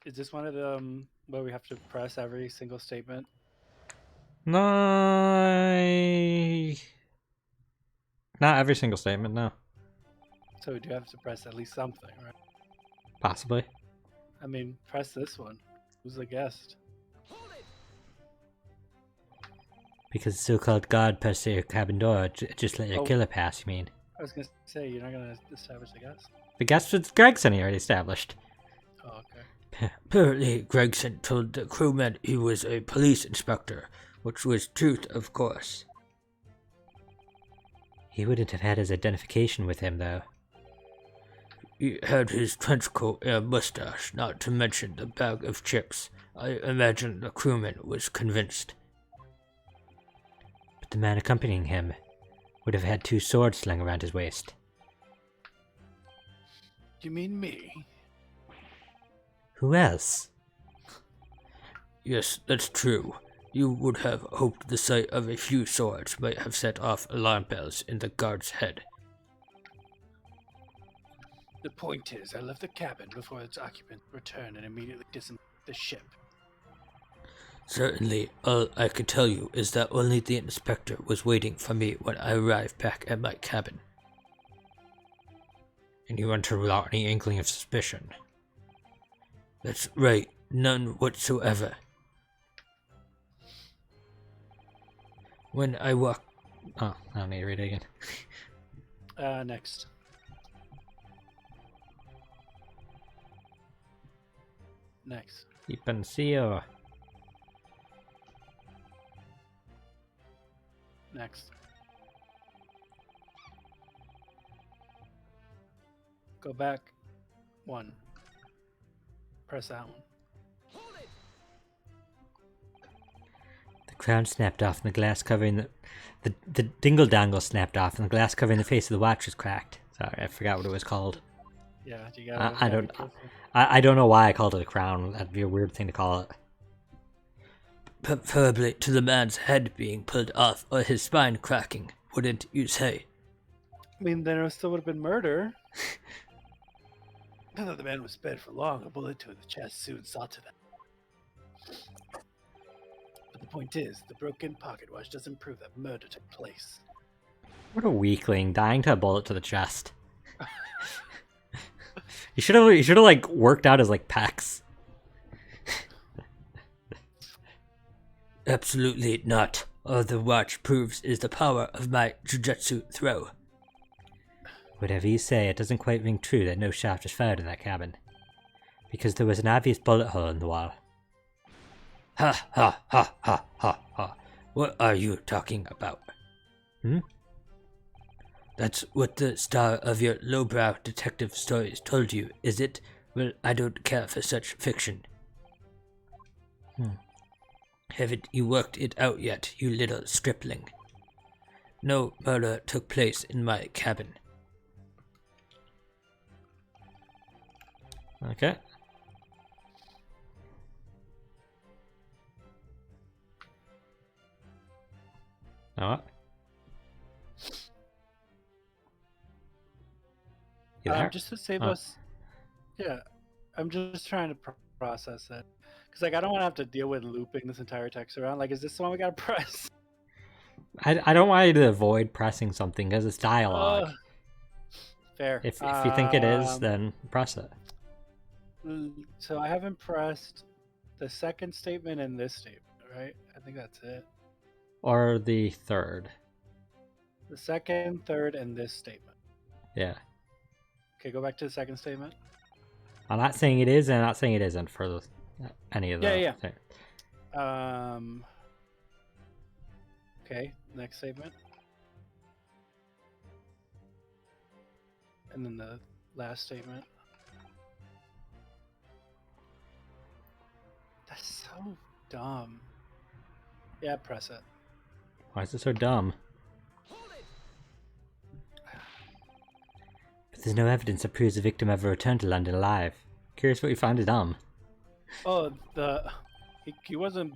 Is this one of the where we have to press every single statement? No, not every single statement. No, So we do have to press at least something, right? possibly. I mean, press this one. Who's the guest? Because the so-called god pressed your cabin door, just let your Oh, killer pass. You mean I was gonna say you're not gonna establish the guest. the guest was Gregson? He already established. Oh, okay. Apparently, Gregson told the crewmen he was a police inspector, which was truth, of course. He wouldn't have had his identification with him, though. He had his trench coat and mustache, not to mention the bag of chips. I imagine the crewman was convinced. But the man accompanying him would have had 2 swords slung around his waist. You mean me? Who else? Yes, that's true. You would have hoped the sight of a few swords might have set off alarm bells in the guard's head. The point is, I left the cabin before its occupant returned and immediately disembarked the ship. Certainly, all I can tell you is that only the inspector was waiting for me when I arrived back at my cabin. And you enter without any inkling of suspicion. That's right, none whatsoever. When I walked... Oh, I don't need to read it again. Next. Next. Y pensio. Next. Go back. 1. Press that one. The crown snapped off and the glass covering the Dingledongle snapped off and the glass covering the face of the watch was cracked. Sorry, I forgot what it was called. Yeah, you gotta. I don't. I don't know why I called it a crown. That'd be a weird thing to call it. Preferably to the man's head being pulled off or his spine cracking, wouldn't you say? I mean, then it still would have been murder. Not that the man was spared for long. A bullet to the chest soon saw to that. But the point is, the broken pocket watch doesn't prove that murder took place. What a weakling, dying to a bullet to the chest. You should have like worked out his like pecs. Absolutely not. All the watch proves is the power of my jujutsu throw. Whatever you say, it doesn't quite ring true that no shaft was fired in that cabin. Because there was an obvious bullet hole in the wall. Ha ha ha ha ha ha. What are you talking about? That's what the star of your lowbrow detective stories told you, is it? Well, I don't care for such fiction. Haven't you worked it out yet, you little stripling? No murder took place in my cabin. Okay. Now what? You there? Just to save us. Yeah, I'm just trying to process it. Because, like, I don't want to have to deal with looping this entire text around. Like, is this the one we gotta press? I don't want you to avoid pressing something because it's dialogue. Fair. If you think it is, then press it. So I haven't pressed the second statement and this statement, right? I think that's it. Or the third. The second, third, and this statement. Yeah. Okay, go back to the second statement. I'm not saying it is, and I'm not saying it isn't for any of the. Yeah. Okay, next statement. And then the last statement. That's so dumb. Yeah, press it. Why is it so dumb? But there's no evidence that proves the victim ever returned to London alive. Curious what you find is dumb. Oh, he wasn't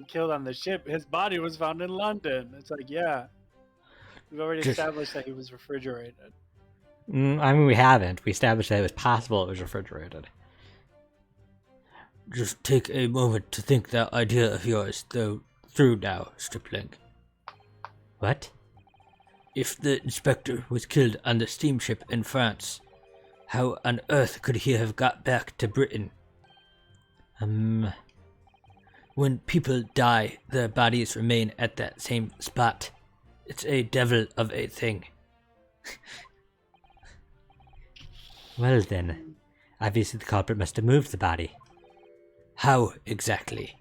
killed on the ship. His body was found in London. It's like, yeah, we've already established that he was refrigerated. I mean, we haven't. We established that it was possible it was refrigerated. just take a moment to think that idea of yours through now, Stripling. What? If the inspector was killed on the steamship in France, how on earth could he have got back to Britain? When people die, their bodies remain at that same spot. It's a devil of a thing. Well then, obviously the culprit must have moved the body. How exactly?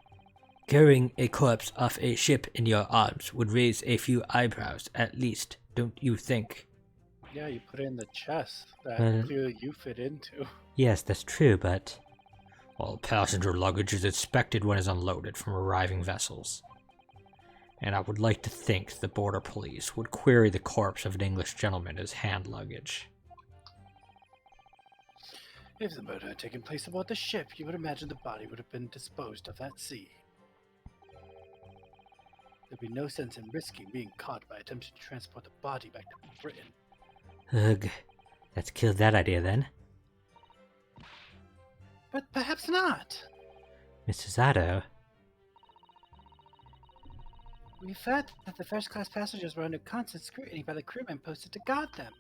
Carrying a corpse off a ship in your arms would raise a few eyebrows, at least, don't you think? Yeah, you put it in the chest that clearly you fit into. Yes, that's true, but... all passenger luggage is inspected when it's unloaded from arriving vessels. And I would like to think the border police would query the corpse of an English gentleman as hand luggage. If the murder had taken place aboard the ship, you would imagine the body would have been disposed of at sea. There'd be no sense in risking being caught by attempting to transport the body back to Britain. Ugh, let's kill that idea then. But perhaps not. Mr. Zato? We've heard that the first-class passengers were under constant scrutiny by the crewmen posted to guard them.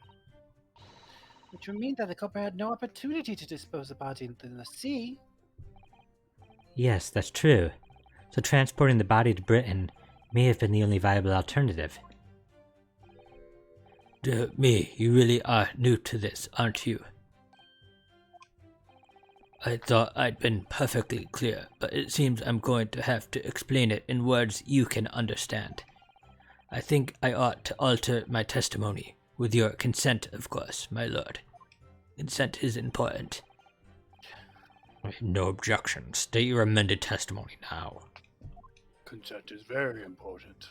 Which would mean that the culprit had no opportunity to dispose of the body in the sea. Yes, that's true. So transporting the body to Britain may have been the only viable alternative. Dear me, you really are new to this, aren't you? I thought I'd been perfectly clear, but it seems I'm going to have to explain it in words you can understand. I think I ought to alter my testimony, with your consent, of course, my lord. Consent is important. I have no objection. State your amended testimony now. Consent is very important.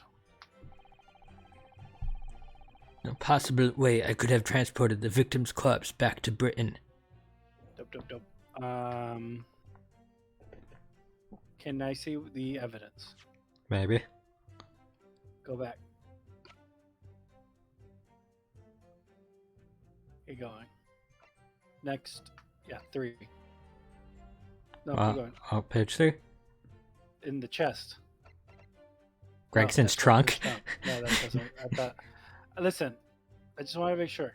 No possible way I could have transported the victim's corpse back to Britain. Dope. Can I see the evidence? Maybe. Go back. Keep going. Next. Yeah, 3. No, keep going. Oh, page 3? In the chest. Gregson's trunk? No, that doesn't. I thought. Listen, I just want to make sure.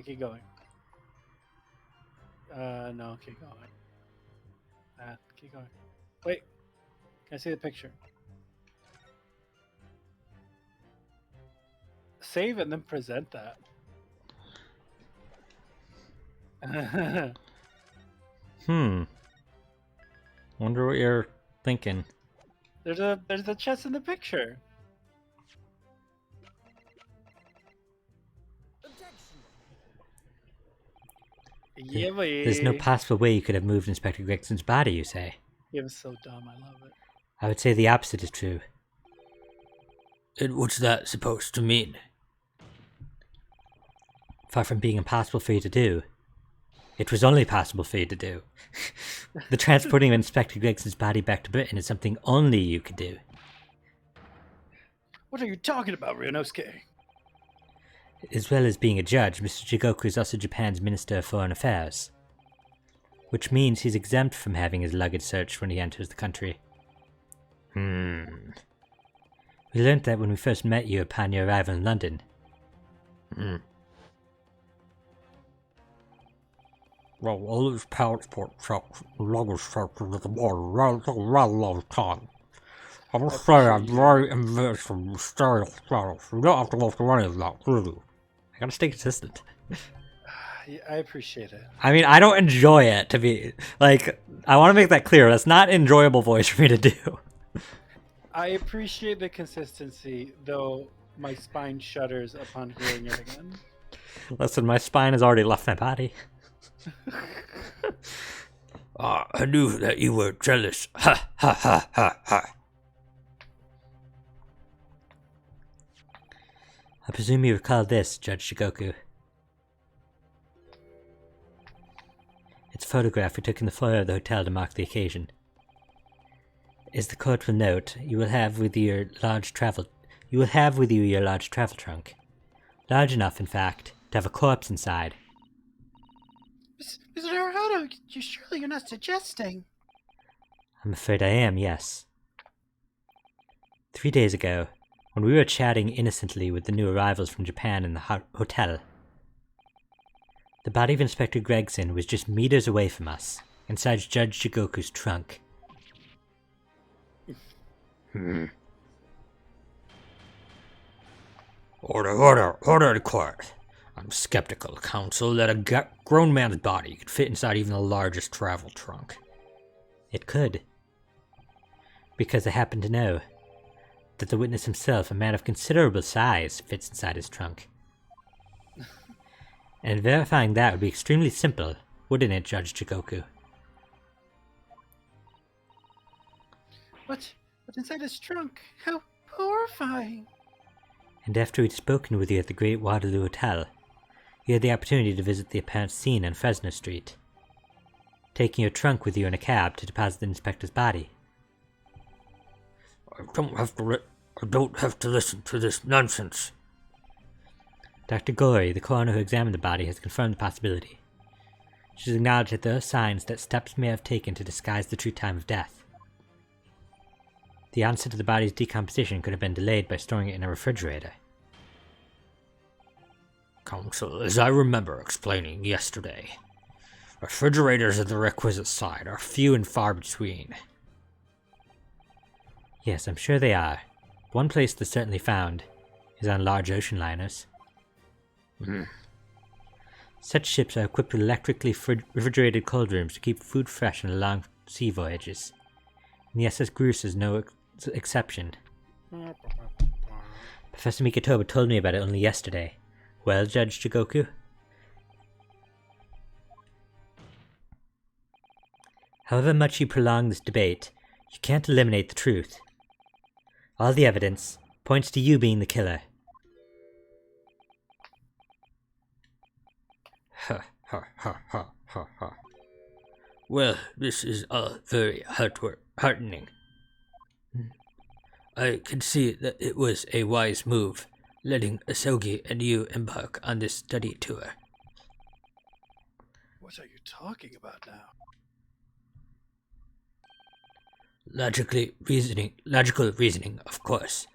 Keep going. No, keep going. Keep going. Wait. Can I see the picture? Save and then present that. Wonder what you're thinking. There's a chest in the picture. Yeah, boy. There's no possible way you could have moved Inspector Gregson's body, you say? It was so dumb, I love it. I would say the opposite is true. And what's that supposed to mean? Far from being impossible for you to do, it was only possible for you to do. The transporting of Inspector Gregson's body back to Britain is something only you could do. What are you talking about, Ryunosuke? As well as being a judge, Mr. Jigoku is also Japan's Minister of Foreign Affairs. Which means he's exempt from having his luggage searched when he enters the country. We learned that when we first met you upon your arrival in London. Well, all these passport checks, luggage searches at the border, rather long time. I must say I'm very envious of your style status. You don't have to go through any of that, do you? I gotta stay consistent. I appreciate it. I mean, I don't enjoy it, to be... Like, I want to make that clear. That's not an enjoyable voice for me to do. I appreciate the consistency, though my spine shudders upon hearing it again. Listen, my spine has already left my body. I knew that you were jealous. Ha ha ha ha ha. I presume you recall this, Judge Shigoku. It's a photograph we took in the foyer of the hotel to mark the occasion. As the court will note, you will have with you your large travel trunk. Large enough, in fact, to have a corpse inside. Mr. Naruhodo, you're not suggesting. I'm afraid I am, yes. 3 days ago, when we were chatting innocently with the new arrivals from Japan in the hotel, the body of Inspector Gregson was just meters away from us, inside Judge Jigoku's trunk. Order in court. I'm skeptical, counsel, that a grown man's body could fit inside even the largest travel trunk. It could. Because I happen to know that the witness himself, a man of considerable size, fits inside his trunk. And verifying that would be extremely simple, wouldn't it, Judge Jigoku? What's inside his trunk? How horrifying! And after we'd spoken with you at the Great Waterloo Hotel, you had the opportunity to visit the apparent scene on Fresno Street, taking your trunk with you in a cab to deposit the inspector's body. I don't have to listen to this nonsense. Dr. Gori, the coroner who examined the body, has confirmed the possibility. She's acknowledged that there are signs that steps may have taken to disguise the true time of death. The onset of the body's decomposition could have been delayed by storing it in a refrigerator. Counsel, as I remember explaining yesterday, refrigerators of the requisite size are few and far between. Yes, I'm sure they are. One place they're certainly found is on large ocean liners. Such ships are equipped with electrically refrigerated cold rooms to keep food fresh on long sea voyages. And the SS Groose is no exception. Professor Mikitoba told me about it only yesterday. Well, Judge Jigoku? However much you prolong this debate, you can't eliminate the truth. All the evidence points to you being the killer. Ha ha ha ha ha ha. Well, this is all very heartening. I can see that it was a wise move, letting Asogi and you embark on this study tour. What are you talking about now? Logical reasoning, of course.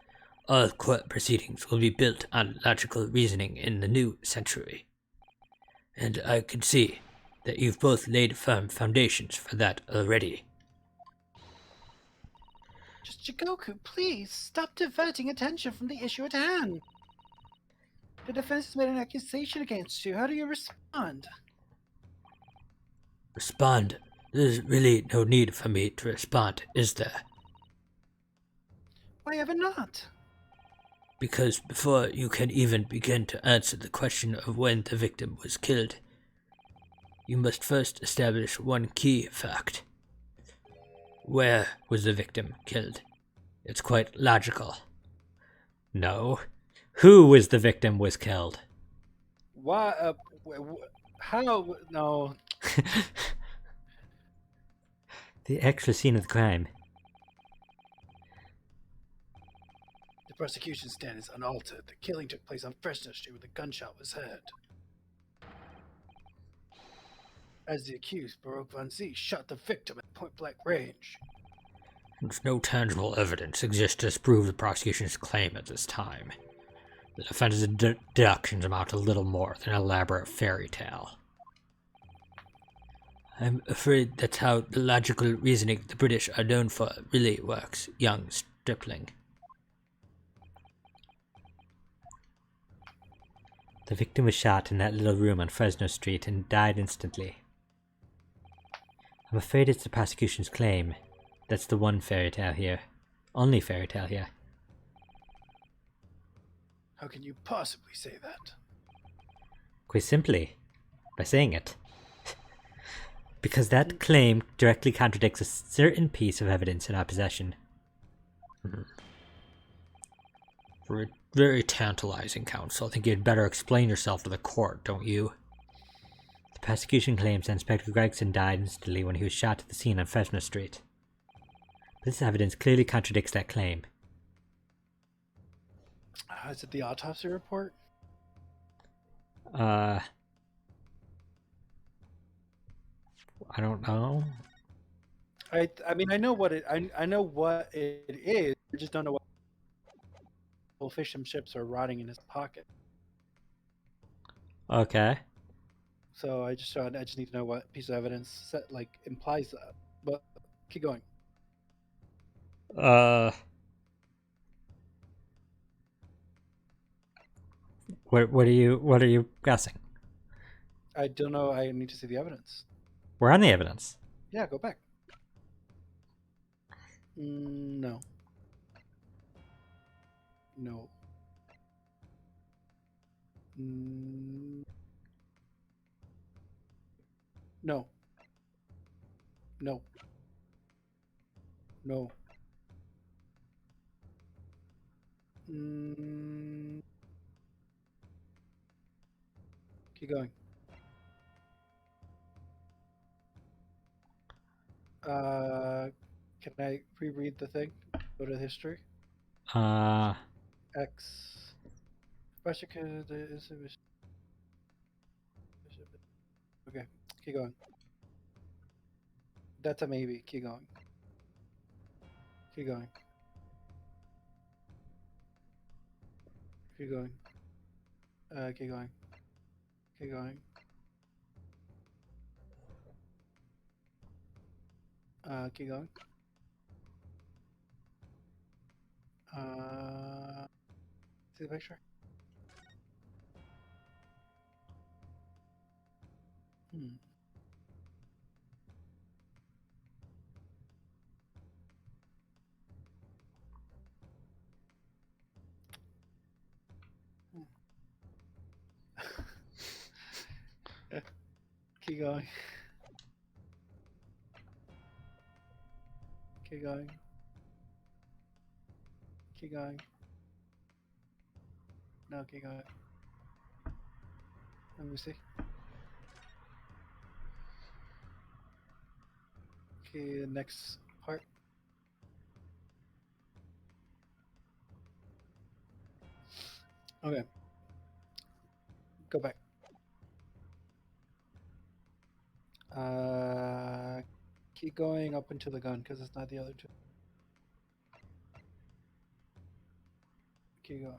All court proceedings will be built on logical reasoning in the new century. And I can see that you've both laid firm foundations for that already. Just Jigoku, please, stop diverting attention from the issue at hand. The defense has made an accusation against you. How do you respond? Respond? There's really no need for me to respond, is there? Why ever not? Because before you can even begin to answer the question of when the victim was killed, you must first establish one key fact. Where was the victim killed? It's quite logical. No. Who was the victim was killed? Why? How? No. The actual scene of the crime. The prosecution stand is unaltered. The killing took place on Fresno Street where the gunshot was heard. As the accused, Baroque Von Z shot the victim at point-blank range. No tangible evidence exists to disprove the prosecution's claim at this time. The defense's deductions amount to little more than an elaborate fairy tale. I'm afraid that's how the logical reasoning the British are known for really works, young stripling. The victim was shot in that little room on Fresno Street and died instantly. I'm afraid it's the prosecution's claim. That's the one fairy tale here. Only fairy tale here. How can you possibly say that? Quite simply, by saying it. Because that claim directly contradicts a certain piece of evidence in our possession. Very tantalizing, counsel. I think you'd better explain yourself to the court, don't you? The prosecution claims that Inspector Gregson died instantly when he was shot at the scene on Fresno Street. This evidence clearly contradicts that claim. Is it the autopsy report? I don't know. I mean, I know what I know what it is. I just don't know what fish and chips are rotting in his pocket. Okay. So I just need to know what piece of evidence implies that. But keep going. Uh, what are you guessing? I don't know. I need to see the evidence. We're on the evidence. Yeah, go back. No. No. No. No. No. Keep going. Can I reread the thing? Go to history. Uh, X. Okay, keep going. That's a maybe. Keep going. Keep going. Keep going. Keep going. Keep going. Keep going. See the picture? Hmm. Keep going. Keep going. Keep going. No, keep going. Let me see. Okay, the next part. Okay. Go back. Keep going up into the gun because it's not the other two. Keep going.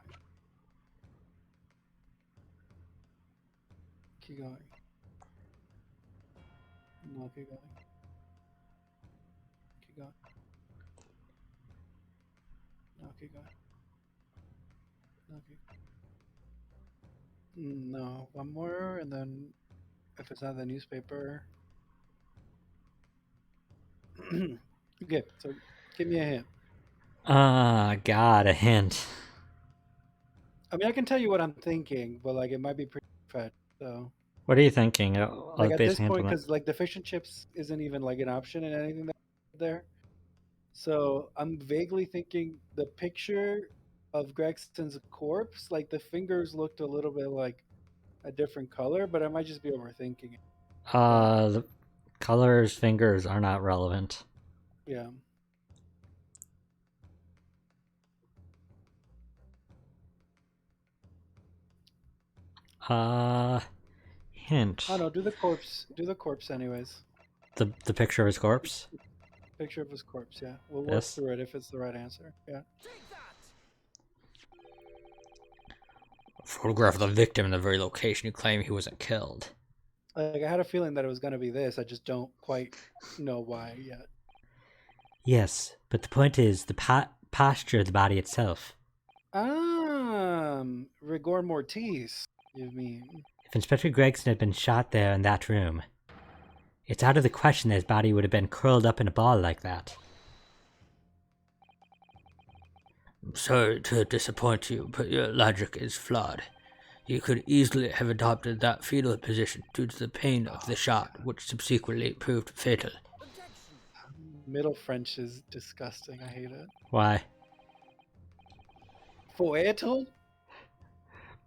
Keep going. No, keep going. Keep going. No, keep going. No, keep. No, one more, and then if it's not the newspaper. Okay, so give me a hint. God, a hint. I mean, I can tell you what I'm thinking, but like it might be pretty fetched. So, What are you thinking? like at Based this on point, implement. because like the fish and chips isn't even like an option in anything that's there. So I'm vaguely thinking the picture of Gregson's corpse, like the fingers looked a little bit like a different color, but I might just be overthinking it. The colors, fingers are not relevant. Yeah. Hint. Oh no, do the corpse. Do the corpse anyways. The picture of his corpse. Picture of his corpse. Yeah, we'll work This. through it if it's the right answer. Yeah. Photograph of the victim in the very location you claim he wasn't killed. Like I had a feeling that it was gonna be this. I just don't quite know why yet. Yes, but the point is the posture of the body itself. Rigor mortis. You mean? If Inspector Gregson had been shot there in that room, it's out of the question that his body would have been curled up in a ball like that. I'm sorry to disappoint you, but your logic is flawed. You could easily have adopted that fetal position due to the pain of the shot, which subsequently proved fatal. Middle French is disgusting. I hate it. Why? Foetal?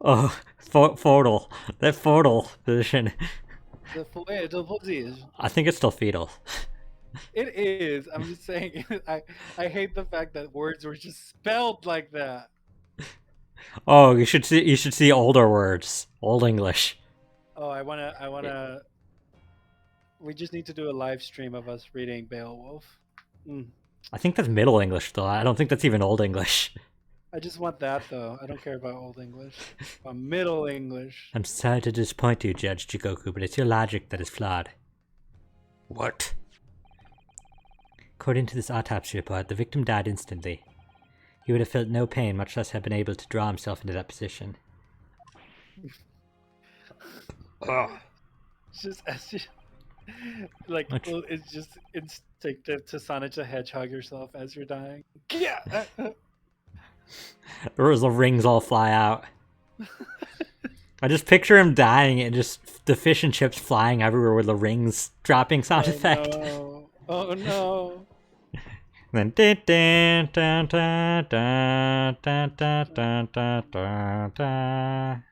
Oh, fetal. That fetal position. The foetal position. I think it's still fetal. It is. I'm just saying. I hate the fact that words were just spelled like that. Oh, you should see older words, old English. Oh, I wanna. We just need to do a live stream of us reading Beowulf. I think that's Middle English, though. I don't think that's even Old English. I just want that though. I don't care about Old English. Middle English. I'm sorry to disappoint you, Judge Jigoku, but it's your logic that is flawed. What? According to this autopsy report, the victim died instantly. He would have felt no pain, much less have been able to draw himself into that position. It's just as you, like it's just instinctive to Sonic the Hedgehog yourself as you're dying. Yeah. Or the rings all fly out. I just picture him dying and just the fish and chips flying everywhere with the rings dropping sound effect. No. Oh no. And then dun, dun, dun, dun, dun, dun, dun, dun, dun, dun.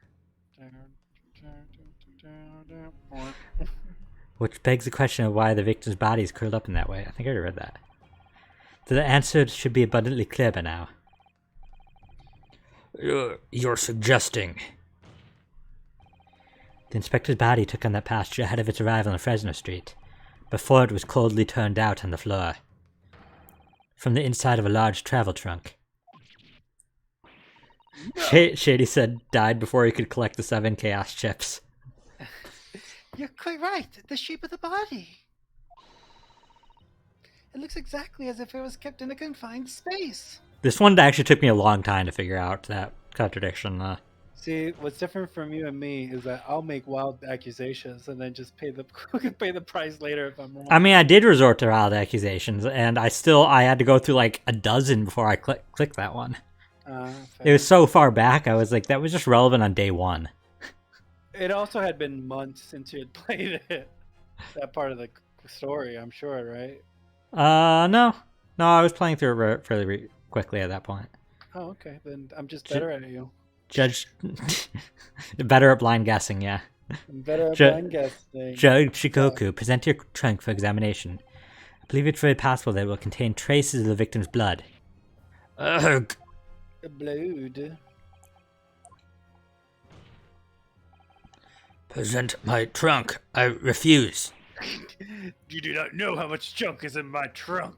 Which begs the question of why the victim's body is curled up in that way. I think I already read that. So the answer should be abundantly clear by now. You're suggesting. The inspector's body took on that pasture ahead of its arrival on Fresno Street, before it was coldly turned out on the floor, from the inside of a large travel trunk. No. Shady said died before he could collect the 7 chaos chips. You're quite right. The shape of the body. It looks exactly as if it was kept in a confined space. This one actually took me a long time to figure out that contradiction. See, what's different from you and me is that I'll make wild accusations and then just pay the price later if I'm wrong. I mean, I did resort to wild accusations, and I had to go through like a dozen before I clicked that one. It was so far back, I was like, that was just relevant on day 1. It also had been months since you had played it. That part of the story, I'm sure, right? No, I was playing through it fairly quickly at that point. Oh, okay. Then I'm just better at you. Judge, better at blind guessing, yeah. I'm better at blind guessing. Judge Shikoku, present your trunk for examination. I believe it's very possible that it will contain traces of the victim's blood. Ugh. Blood. Present my trunk. I refuse. You do not know how much junk is in my trunk.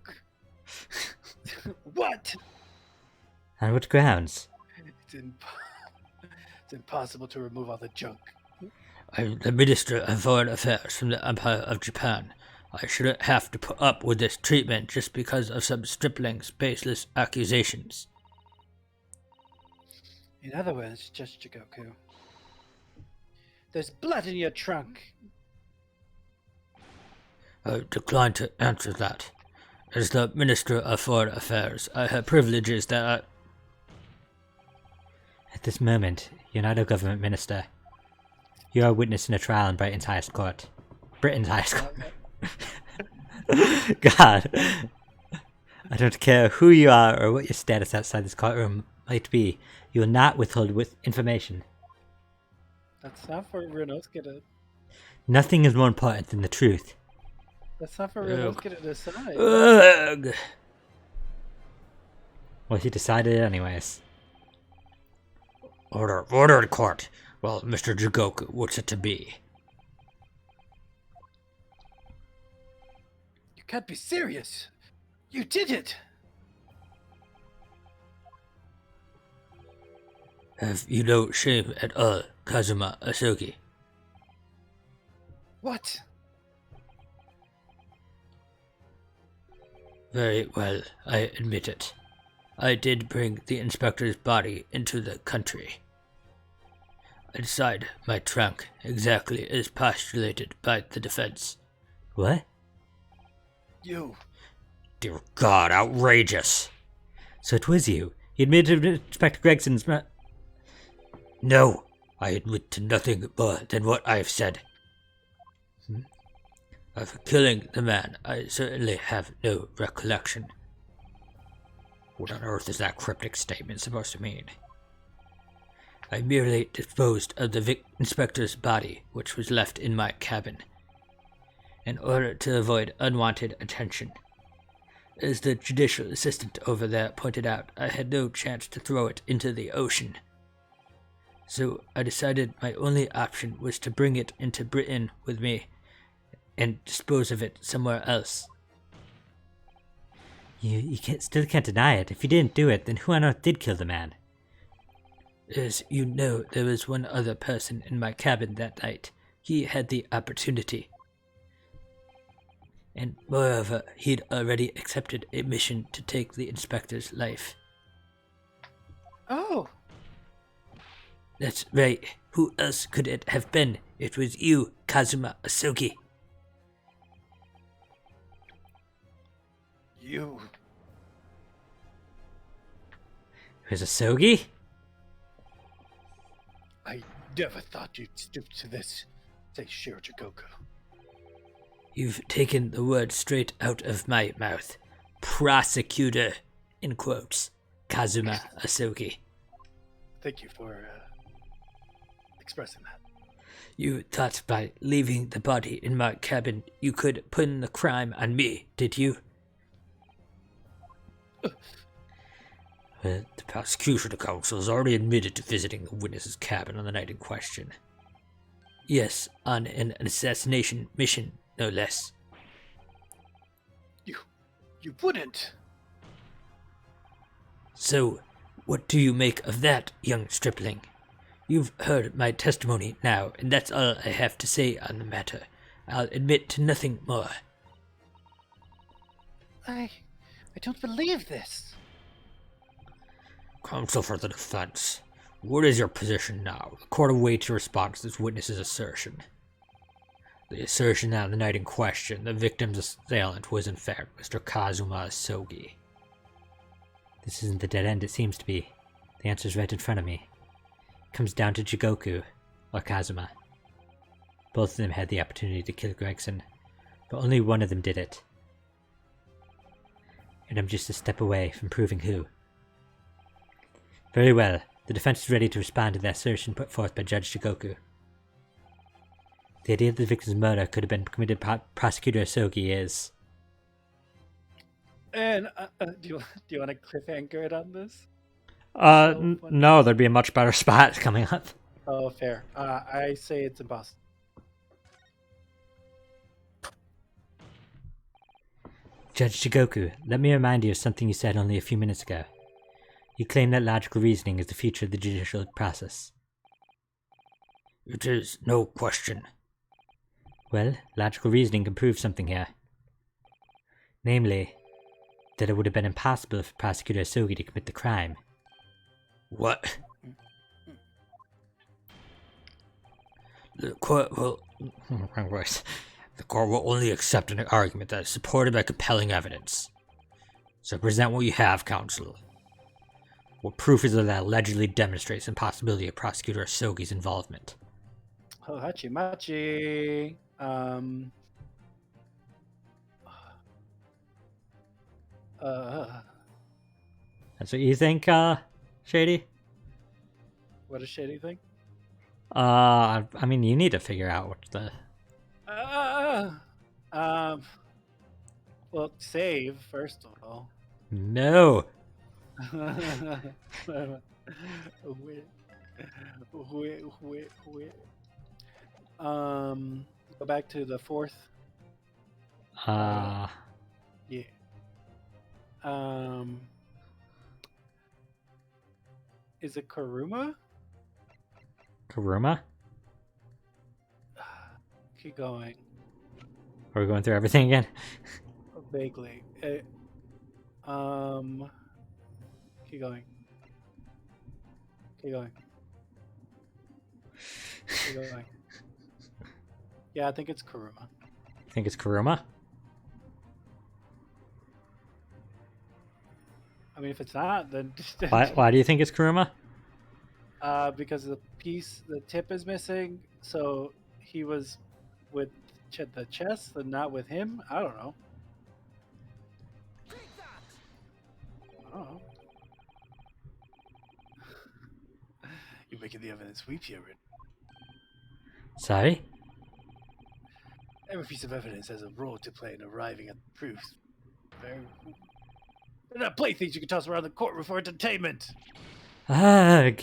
What? On what grounds? It's impossible to remove all the junk. I'm the Minister of Foreign Affairs from the Empire of Japan. I shouldn't have to put up with this treatment just because of some stripling's baseless accusations. In other words, Judge Jigoku, there's blood in your trunk. I decline to answer that. As the Minister of Foreign Affairs, I have privileges that I... At this moment, you're not a government minister. You are a witness in a trial in Britain's highest court. Britain's highest court. God. I don't care who you are or what your status outside this courtroom might be. You will not withhold with information. That's not for Renosuke to... Nothing is more important than the truth. That's not for Renosuke to decide. Ugh. Well, he decided it anyways. Order in court. Well, Mr. Jigoku, what's it to be? You can't be serious. You did it. Have you no shame at all, Kazuma Asogi? What? Very well, I admit it. I did bring the inspector's body into the country. Inside my trunk, exactly as postulated by the defense. What? You. Dear God, outrageous. So it was you. You admitted to Inspector Gregson's... No, I admit to nothing more than what I have said. Of killing the man, I certainly have no recollection. What on earth is that cryptic statement supposed to mean? I merely disposed of the inspector's body, which was left in my cabin, in order to avoid unwanted attention. As the judicial assistant over there pointed out, I had no chance to throw it into the ocean. So I decided my only option was to bring it into Britain with me and dispose of it somewhere else. You still can't deny it. If you didn't do it, then who on earth did kill the man? As you know, there was one other person in my cabin that night. He had the opportunity. And moreover, he'd already accepted a mission to take the inspector's life. Oh, That's right. Who else could it have been? It was you, Kazuma Asogi. you. It was Asogi? I never thought you'd stoop to this. Say Shirajugoku. You've taken the word straight out of my mouth. Prosecutor, in quotes, Kazuma Asogi. Thank you for expressing that. You thought by leaving the body in my cabin you could pin the crime on me, did you? The prosecution counsel has already admitted to visiting the witness's cabin on the night in question. Yes, on an assassination mission, no less. You wouldn't. So, what do you make of that, young stripling? You've heard my testimony now, and that's all I have to say on the matter. I'll admit to nothing more. I don't believe this. Counsel for the defense, what is your position now? The court awaits your response to this witness's assertion. The assertion that on the night in question, the victim's assailant was in fact Mr. Kazuma Asogi. This isn't the dead end it seems to be. The answer's right in front of me. It comes down to Jigoku, or Kazuma. Both of them had the opportunity to kill Gregson, but only one of them did it. And I'm just a step away from proving who. Very well, the defense is ready to respond to the assertion put forth by Judge Jigoku. The idea that the victim's murder could have been committed by Prosecutor Asogi is... And do you want to cliffhanger it on this? No, there'd be a much better spot coming up. Oh, fair. I say it's impossible. Judge Jigoku, let me remind you of something you said only a few minutes ago. You claim that logical reasoning is the future of the judicial process. It is, no question. Well, logical reasoning can prove something here. Namely, that it would have been impossible for Prosecutor Asogi to commit the crime. What? The court will... The court will only accept an argument that is supported by compelling evidence. So present what you have, counsel. What proof is there that allegedly demonstrates the impossibility of Prosecutor Asogi's involvement? Oh, Hachimachi. That's what you think, Shady? What does Shady think? I mean, you need to figure out what the... Well, save, first of all. No! Wait. Go back to the fourth. Yeah. Is it Karuma? Karuma? Keep going. Are we going through everything again? Vaguely. Keep going. Keep going. Keep going. Yeah, I think it's Karuma. I think it's Karuma. I mean, if it's not, then Why do you think it's Karuma? Because the tip is missing. So he was with the chest and not with him. I don't know. Oh. You're making the evidence weep here, Rin. Sorry? Every piece of evidence has a role to play in arriving at the proofs. They're not playthings you can toss around the courtroom for entertainment. Ugh!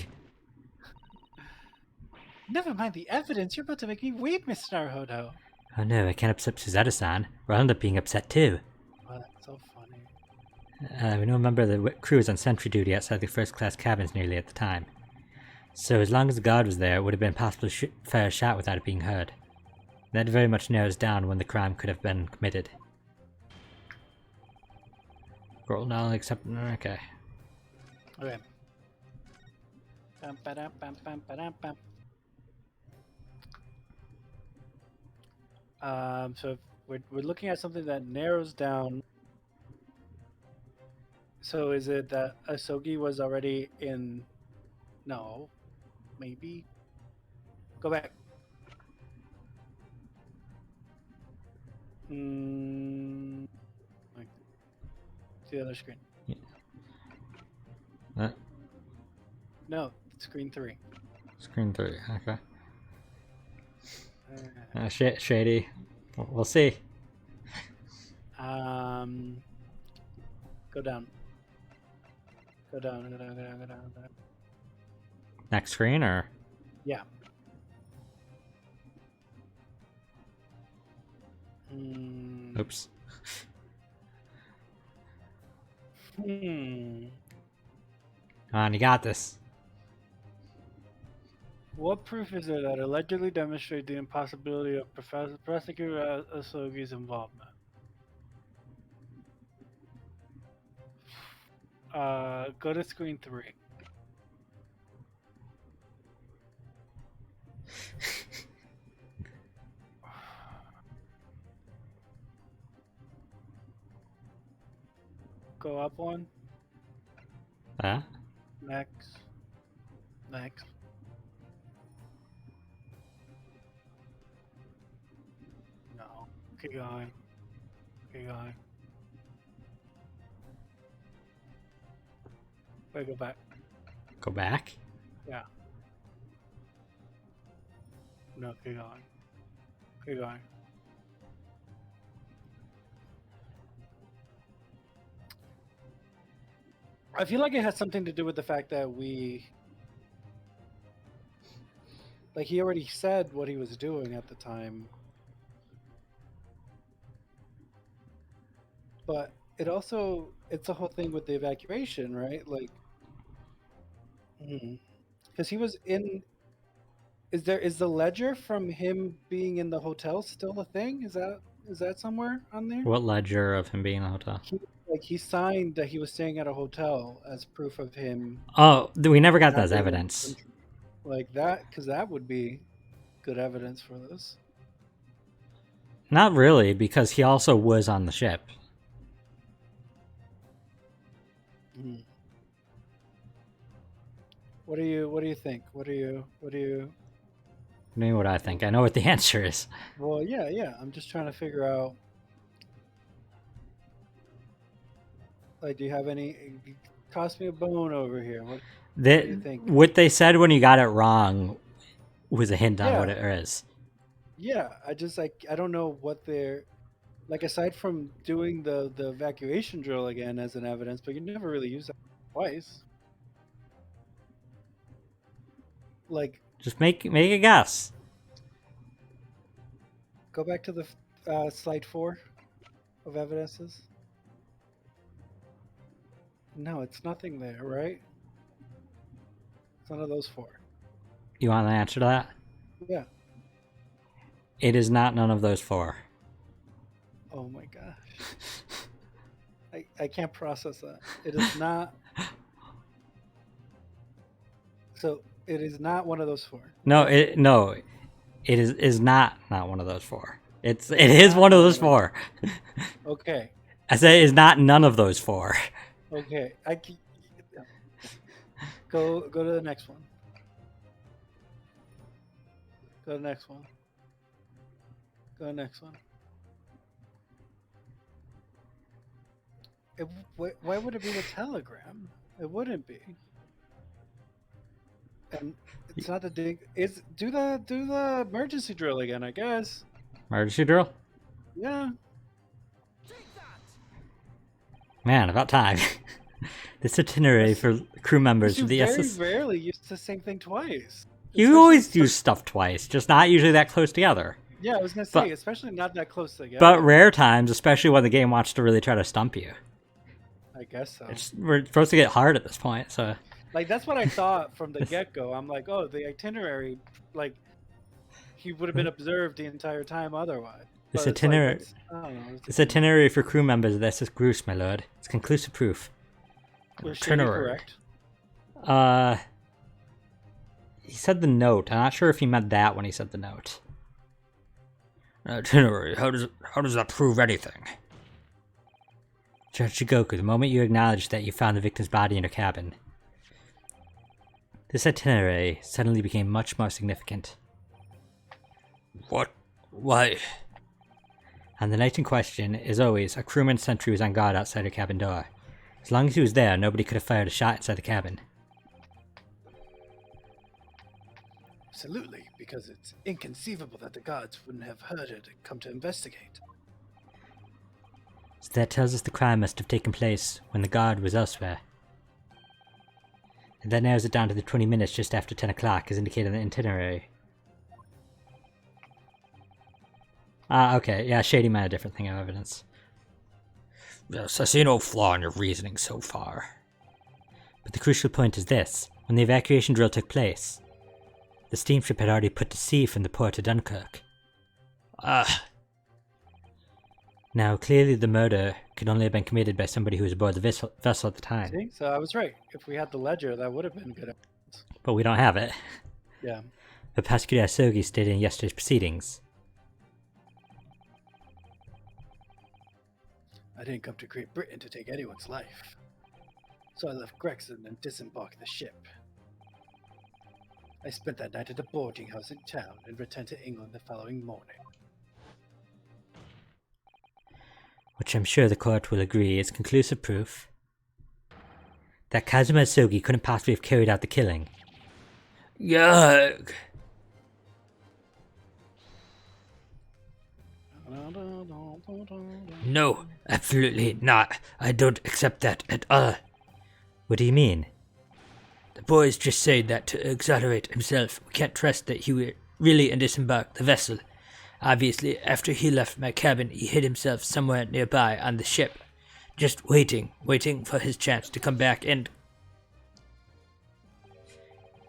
Never mind the evidence. You're about to make me weep, Miss Naruhodo. Oh no, I can't upset Suzette-san, or I'll end up being upset too. Oh, that's so funny. We know a member of the crew was on sentry duty outside the first-class cabins nearly at the time. So as long as the guard was there, it would have been possible to fire a shot without it being heard. That very much narrows down when the crime could have been committed. Roll now, except... okay. Okay. Bam, ba-dam, bam, bam, ba-dam, bam. So we're looking at something that narrows down. So is it that Asogi was already in? No, maybe. Go back. Like the other screen. Yeah. No, screen 3. Screen 3, okay. Shady. We'll see. Go down. Go down, go down, go down, go down, go down. Next screen, or? Yeah. Oops. Hmm. Come on, you got this. What proof is there that allegedly demonstrates the impossibility of Prosecutor Asogi's involvement? Go to screen 3. Go up one. Next. Next. No. Keep going. Keep going. Wait, go back. Go back? Yeah. No, keep going. Keep going. I feel like it has something to do with the fact that he already said what he was doing at the time. But it's a whole thing with the evacuation, right? Like, because he was in. Is the ledger from him being in the hotel still a thing? Is that somewhere on there? What ledger of him being in the hotel? He signed that he was staying at a hotel as proof of him. Oh, we never got that as evidence. Like that, because that would be good evidence for this. Not really, because he also was on the ship. What do you think? What do you? What do you mean what I think? I know what the answer is. Well, yeah. I'm just trying to figure out. Like, do you have any? Toss me a bone over here. What do you think? What they said when you got it wrong was a hint on what it is. Yeah, I don't know what they're like, aside from doing the evacuation drill again as an evidence, but you never really use that twice. Like, just make a guess. Go back to the slide 4 of evidences. No, it's nothing there, right? It's none of those 4. You want an answer to that? Yeah. It is not none of those 4. Oh my gosh. I can't process that. It is not. So it is not one of those 4. No, it is not one of those 4. It is one of those 4. Okay. I say it is not none of those 4. Okay. Go to the next one. Go to the next one. Go to the next one. Why would it be the telegram? It wouldn't be. And it's not the dig. It's do the emergency drill again, I guess. Emergency drill? Yeah. Man, about time. This itinerary for crew members of the SS. You very rarely use the same thing twice. You always use stuff twice, just not usually that close together. Yeah, I was gonna But say, especially not that close to the but gecko. rare times, especially when the game wants to really try to stump you. I guess so. We're supposed to get hard at this point, so Like that's what I thought from the get go. I'm like, oh, the itinerary, like he would have been observed the entire time otherwise. this But it's like itinerary. that's I don't know. This itinerary for crew members of the SS Groose, my lord. It's conclusive proof. Was Shady Itinerary. correct? He said the note. I'm not sure if he meant that when he said the note. Itinerary. How does that prove anything? Judge Shigoku, the moment you acknowledged that you found the victim's body in her cabin, this itinerary suddenly became much more significant. What? Why? On the night in question, as always, a crewman sentry was on guard outside her cabin door. As long as he was there, nobody could have fired a shot inside the cabin. Absolutely, because it's inconceivable that the guards wouldn't have heard it and come to investigate. So that tells us the crime must have taken place when the guard was elsewhere. And that narrows it down to the 20 minutes just after 10 o'clock as indicated in the itinerary. Okay, yeah, Shady meant a different thing of evidence. Yes, I see no flaw in your reasoning so far. But the crucial point is this. When the evacuation drill took place, the steamship had already put to sea from the port of Dunkirk. Now, clearly the murder could only have been committed by somebody who was aboard the vessel at the time. See? So I was right. If we had the ledger, that would have been good. But we don't have it. Yeah. But Prosecutor Asogi stated in yesterday's proceedings. I didn't come to Great Britain to take anyone's life. So I left Gregson and disembarked the ship. I spent that night at a boarding house in town and returned to England the following morning. Which I'm sure the court will agree is conclusive proof that Kazuma Asogi couldn't possibly have carried out the killing. Yuck! No, absolutely not. I don't accept that at all. What do you mean? The boys just said that to exonerate himself. We can't trust that he really disembarked the vessel. Obviously, after he left my cabin, he hid himself somewhere nearby on the ship. Just waiting for his chance to come back and...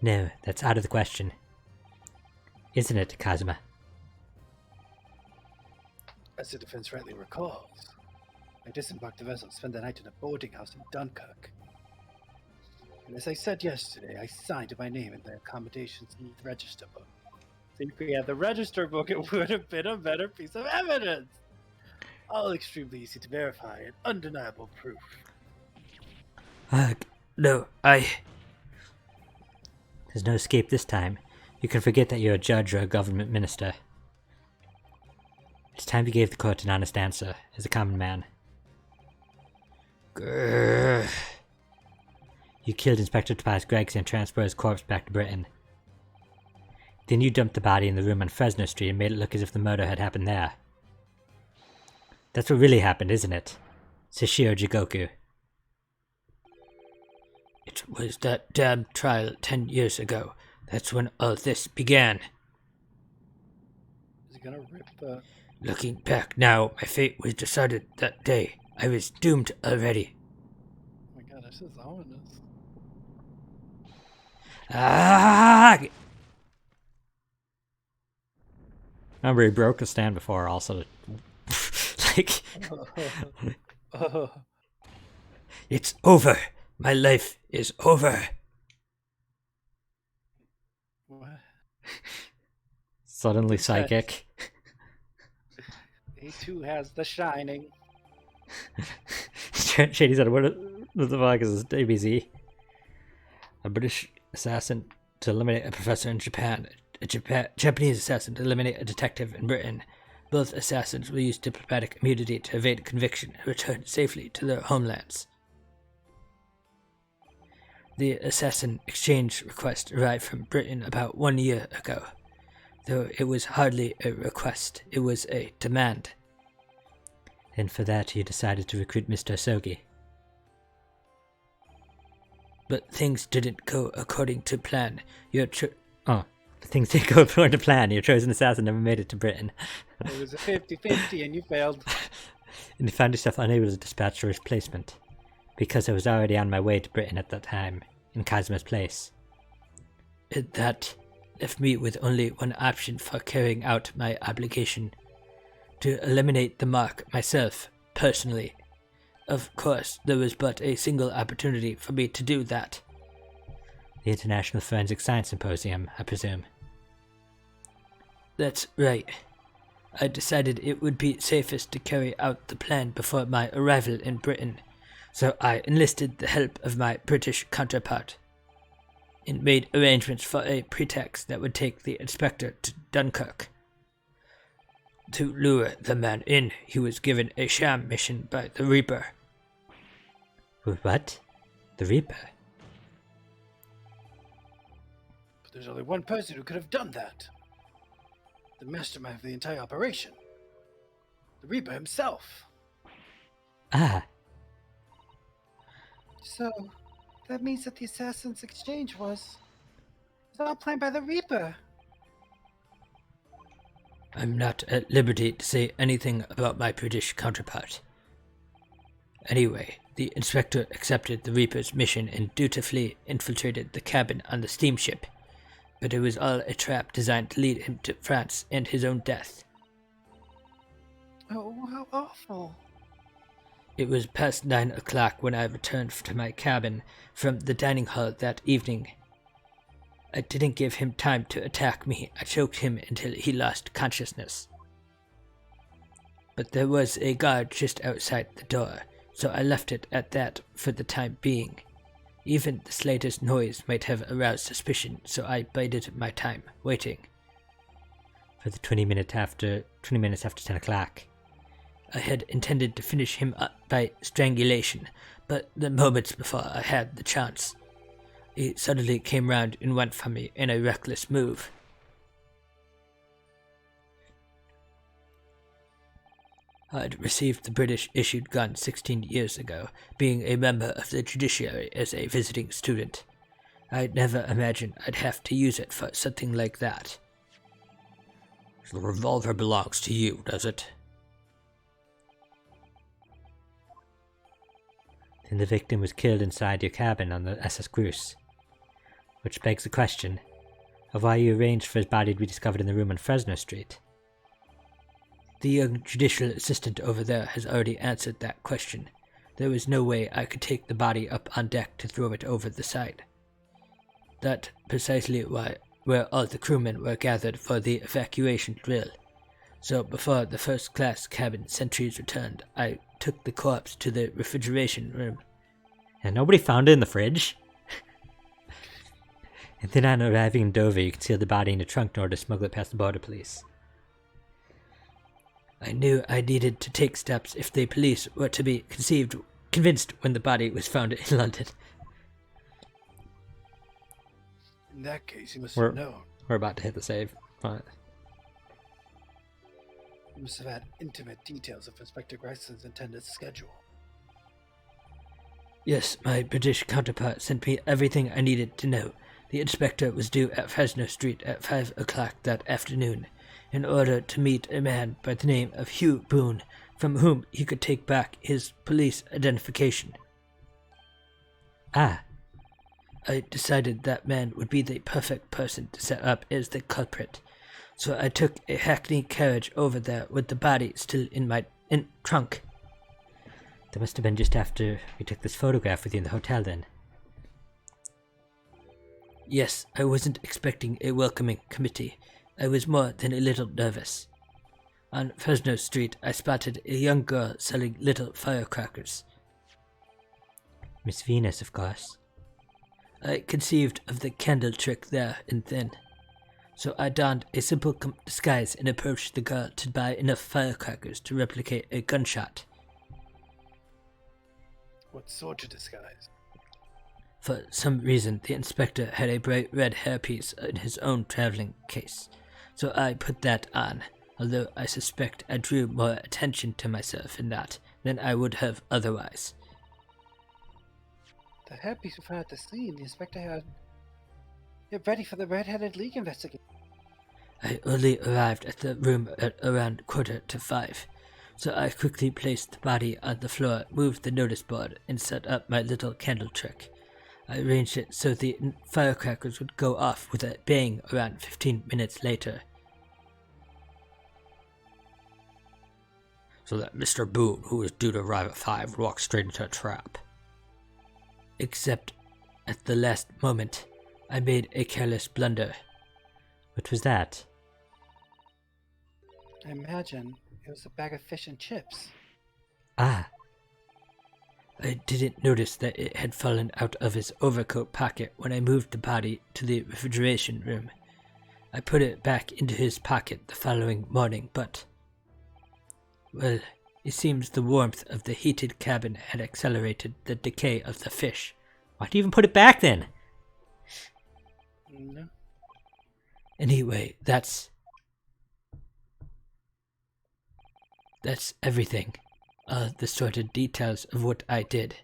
No, that's out of the question. Isn't it, Kazuma? As the defense rightly recalls, I disembarked the vessel and spent the night in a boarding house in Dunkirk. And as I said yesterday, I signed my name in the accommodations register book. So if we had the register book, it would have been a better piece of evidence. All extremely easy to verify and undeniable proof. No, There's no escape this time. You can forget that you're a judge or a government minister. It's time you gave the court an honest answer, as a common man. Grrr. You killed Inspector Tobias Gregson and transported his corpse back to Britain. Then you dumped the body in the room on Fresno Street and made it look as if the murder had happened there. That's what really happened, isn't it? Sashiro Jigoku. It was that damn trial 10 years ago. That's when all this began. Is he gonna rip the... Looking back now, my fate was decided that day. I was doomed already. Oh my god, this is ominous. Ah! Remember, he broke a stand before, also. Like... It's over. My life is over. What? Suddenly psychic. He too has the shining. Shady said, what the fuck is this, DBZ? A British assassin to eliminate a professor in Japan. A Japanese assassin to eliminate a detective in Britain. Both assassins will use diplomatic immunity to evade conviction and return safely to their homelands. The assassin exchange request arrived from Britain about 1 year ago. Though it was hardly a request, it was a demand. And for that you decided to recruit Mr. Asogi. But things didn't go according to plan. Things didn't go according to plan. Your chosen assassin never made it to Britain. It was a 50-50 and you failed. And you found yourself unable to dispatch a replacement. Because I was already on my way to Britain at that time, in Cosmo's place. That left me with only one option for carrying out my obligation. To eliminate the mark myself, personally. Of course, there was but a single opportunity for me to do that. The International Forensic Science Symposium, I presume. That's right. I decided it would be safest to carry out the plan before my arrival in Britain, so I enlisted the help of my British counterpart, and made arrangements for a pretext that would take the inspector to Dunkirk. To lure the man in, he was given a sham mission by the Reaper. What? The Reaper? But there's only one person who could have done that. The mastermind of the entire operation. The Reaper himself. Ah. So, that means that the Assassin's Exchange was all planned by the Reaper. I'm not at liberty to say anything about my British counterpart. Anyway, the inspector accepted the Reaper's mission and dutifully infiltrated the cabin on the steamship, but it was all a trap designed to lead him to France and his own death. Oh, how awful. It was past 9 o'clock when I returned to my cabin from the dining hall that evening. I didn't give him time to attack me. I choked him until he lost consciousness. But there was a guard just outside the door, so I left it at that for the time being. Even the slightest noise might have aroused suspicion, so I bided my time, waiting. For the 20 minutes after 10 o'clock. I had intended to finish him up by strangulation, but the moments before I had the chance, he suddenly came round and went for me in a reckless move. I'd received the British-issued gun 16 years ago, being a member of the judiciary as a visiting student. I'd never imagined I'd have to use it for something like that. The revolver belongs to you, does it? Then the victim was killed inside your cabin on the SS Cruise. Which begs the question of why you arranged for his body to be discovered in the room on Fresno Street. The young judicial assistant over there has already answered that question. There was no way I could take the body up on deck to throw it over the side. That's precisely where all the crewmen were gathered for the evacuation drill. So before the first-class cabin sentries returned, I took the corpse to the refrigeration room. And nobody found it in the fridge? And then on arriving in Dover, you concealed the body in a trunk in order to smuggle it past the border police. I knew I needed to take steps if the police were to be convinced when the body was found in London. In that case, he must have known. We're about to hit the save. Right. He must have had intimate details of Inspector Gregson's intended schedule. Yes, my British counterpart sent me everything I needed to know. The inspector was due at Fresno Street at 5 o'clock that afternoon, in order to meet a man by the name of Hugh Boone, from whom he could take back his police identification. Ah. I decided that man would be the perfect person to set up as the culprit, so I took a hackney carriage over there with the body still in my trunk. That must have been just after we took this photograph with you in the hotel then. Yes, I wasn't expecting a welcoming committee. I was more than a little nervous. On Fresno Street, I spotted a young girl selling little firecrackers. Miss Venus, of course. I conceived of the candle trick there and then, so I donned a simple disguise and approached the girl to buy enough firecrackers to replicate a gunshot. What sort of disguise? For some reason, the inspector had a bright red hairpiece in his own traveling case, so I put that on, although I suspect I drew more attention to myself in that than I would have otherwise. The hairpiece we found at the scene, the inspector had Get ready for the Red-Headed League investigation. I only arrived at the room at around 4:45, so I quickly placed the body on the floor, moved the notice board, and set up my little candle trick. I arranged it so the firecrackers would go off with a bang around 15 minutes later. So that Mr. Boone, who was due to arrive at 5, would walk straight into a trap. Except at the last moment, I made a careless blunder. What was that? I imagine it was a bag of fish and chips. Ah, I didn't notice that it had fallen out of his overcoat pocket when I moved the body to the refrigeration room. I put it back into his pocket the following morning, but... well, it seems the warmth of the heated cabin had accelerated the decay of the fish. why'd you even put it back then? No. Anyway, that's everything. The sort of details of what I did.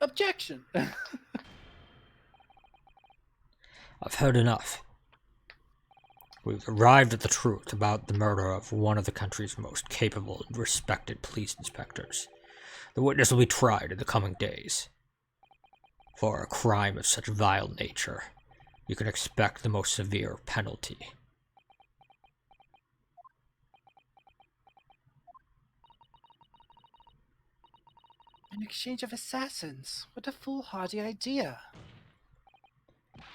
Objection! I've heard enough. We've arrived at the truth about the murder of one of the country's most capable and respected police inspectors. The witness will be tried in the coming days. For a crime of such vile nature, you can expect the most severe penalty. An exchange of assassins. What a foolhardy idea.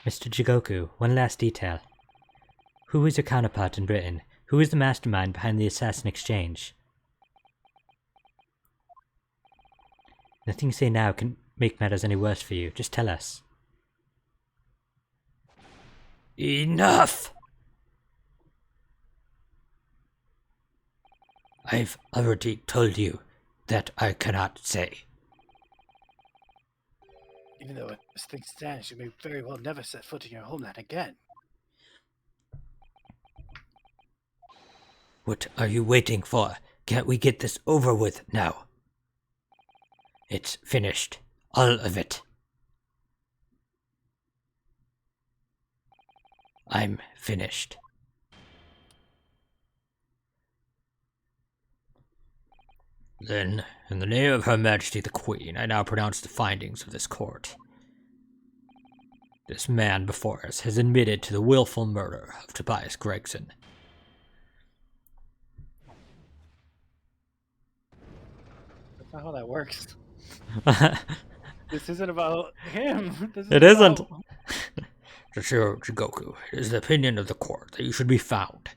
Mr. Jigoku, one last detail. Who is your counterpart in Britain? Who is the mastermind behind the assassin exchange? Nothing you say now can make matters any worse for you. Just tell us. Enough! I've already told you that I cannot say. Even though as things stand, you may very well never set foot in your homeland again. What are you waiting for? Can't we get this over with now? It's finished. All of it. I'm finished. Then, in the name of Her Majesty the Queen, I now pronounce the findings of this court. This man before us has admitted to the willful murder of Tobias Gregson. That's not how that works. This isn't about him. This is It isn't. about- Sir Jigoku, it is the opinion of the court that you should be found.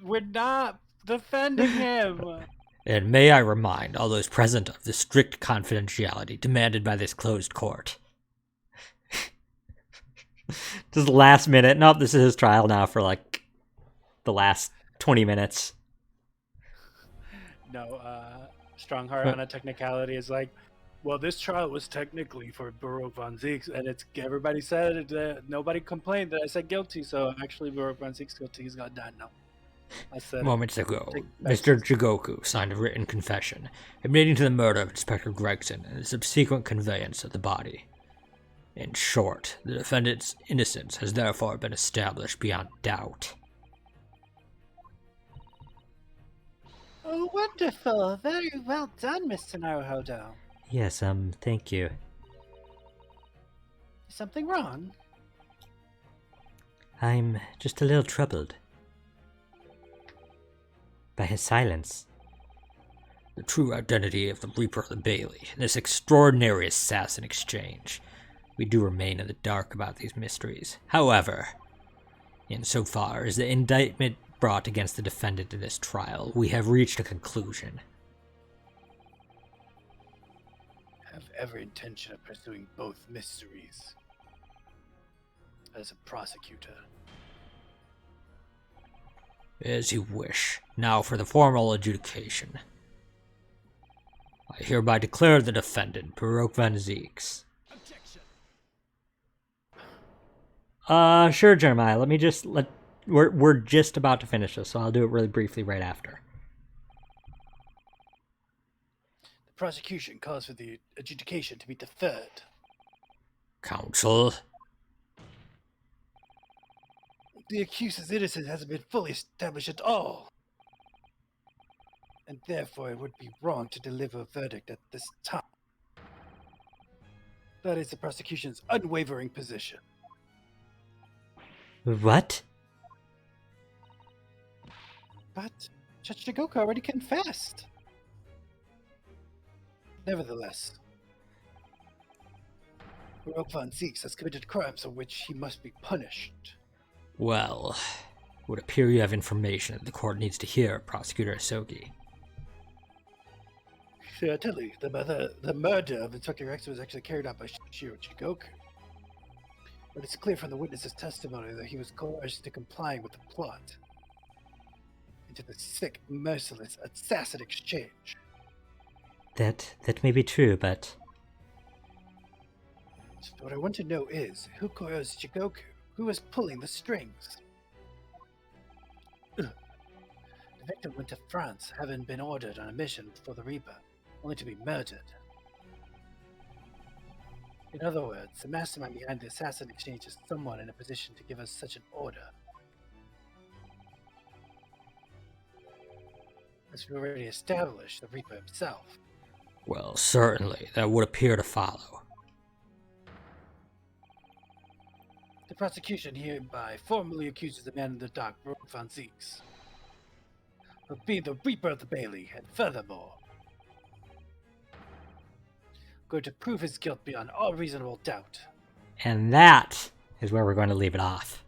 We're not defending him. And may I remind all those present of the strict confidentiality demanded by this closed court. Just last minute. Nope, this is his trial now for like the last 20 minutes. No, Strongheart on a technicality is like, well, this trial was technically for Baroque von Zeeks, and it's everybody said it, nobody complained that I said guilty, so actually Baroque von Zeeks guilty. He's got done now. I said Moments ago, Take- Mr. Jigoku signed a written confession admitting to the murder of Inspector Gregson and the subsequent conveyance of the body. In short, the defendant's innocence has therefore been established beyond doubt. Oh, wonderful! Very well done, Mr. Naruhodo. Yes, thank you. Is something wrong? I'm just a little troubled by his silence. The true identity of the Reaper of the Bailey and this extraordinary assassin exchange. We do remain in the dark about these mysteries. However, insofar as the indictment brought against the defendant in this trial, we have reached a conclusion. I have every intention of pursuing both mysteries as a prosecutor. As you wish. Now for the formal adjudication. I hereby declare the defendant, Baroque von Zeeks. Sure, Jeremiah. We're just about to finish this, so I'll do it really briefly right after. The prosecution calls for the adjudication to be deferred. Counsel? The accused's innocence hasn't been fully established at all. And therefore it would be wrong to deliver a verdict at this time. That is the prosecution's unwavering position. What? But Judge Shigoku already confessed. Nevertheless, Rogue Von Zeeks has committed crimes on which he must be punished. Well, it would appear you have information that the court needs to hear, Prosecutor Asogi. Certainly, the murder of Inspector X was actually carried out by Shiro Shigoku. But it's clear from the witness's testimony that he was coerced into complying with the plot. Into the sick, merciless assassin exchange. That may be true, but So what I want to know is, who coerced Shigoku? Who was pulling the strings? The victim went to France, having been ordered on a mission for the Reaper, only to be murdered. In other words, the mastermind behind the assassin exchange is someone in a position to give us such an order. As we already established, the Reaper himself. Well, certainly, that would appear to follow. The prosecution hereby formally accuses the man in the dark, Rogue Von Zeeks, of being the Reaper of the Bailey, and furthermore, going to prove his guilt beyond all reasonable doubt. and that is where we're going to leave it off.